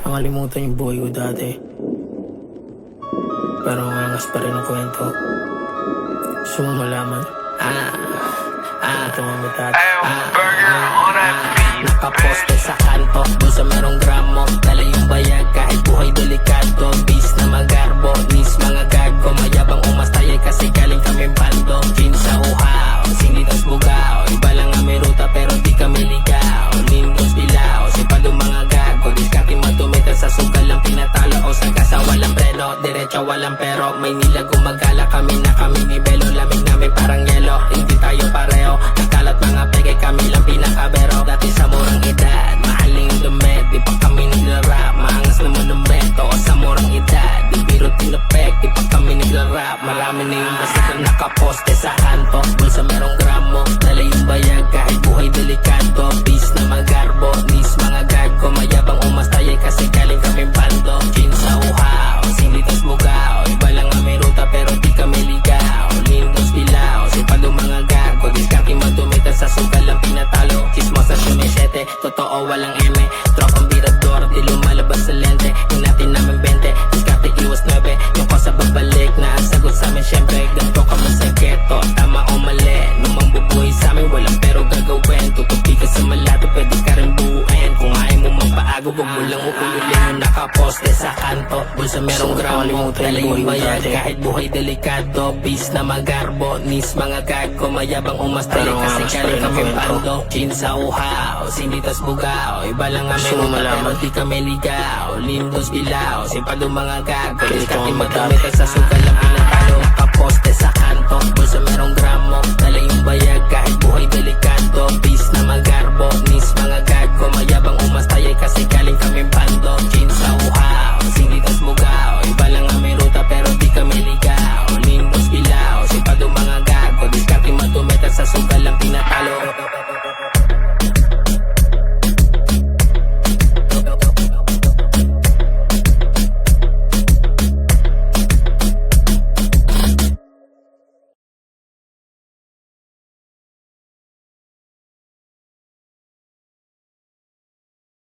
Nakalimutan yung buhay ko dati, pero ang angas pa rin ang kwento. Gusto mo malaman? Ito ang matati. Nakaposte sa kanto, doon sa merong gramo. Dala yung bayag kahit buhay delikado. Bis na magarbo, nis mga gago. Mayabang umastayay kasi galing kaming bando. Gin sa uhaw, sinitas bugaw. Iba lang ang may ruta pero di kami ligaw. Lindos bilao, sipadong mga gago. Diskati madumita sa sugal lang pinatalo. O sa gasa walang preno, diretso walang pero. May nila gumagala kami na kami nibelo. Lamig namin parang yelo, hindi tayo pareho. Nakalat mga peke, kami lang pinakabero. Dati sa murang edad, mahaling damit. Di pa kami naglarap, maangas na monumento. O sa murang edad, di biro tinapek. Di pa kami naglarap, marami na yung basta na nakaposte sa kanto. Bulsa merong gramo, dala yung bayag kahit buhay delikado. Bis na magarbo, nis mga gago. Mayabang umastayay kasi galing kaming bando. Gin sa uhaw, sinitas bugaw. Iba lang ang may ruta pero di kami ligaw. Lindos bilao, sipadong mga gago. Diskaki madumita sa sugal lang pinatalo. Chismosa sumisete, totoo walang eme. Tropang birador, di lumalabas sa lente. Yung natin namin 20, diskaki iwas 9. Yung kosa babalik na ang sagot sa amin syempre. Ganto ka man sa keto, tama o mali. Numang bubuhay sa amin, walang pero gagawin. Tutupi ka sa malato, pwede ka rin buuin. Kung ayaw mo magpaago, wag mo lang ukululin. Yung nakaposte sa kanto, bulsa merong gramo. Dala yung bayad kahit buhay delikado. Bis na magarbo, nis mga gago. Mayabang umastay kasi galing kami bando. Gin sa uhaw, sinitas bugaw. Iba lang ang meron pero di kami ligaw. Lindos bilao, sipadong mga gago. Diskati madumita sa sugal lang pinatalo. Nakaposte sa kanto, bulsa merong gramo. Dala yung bayag kahit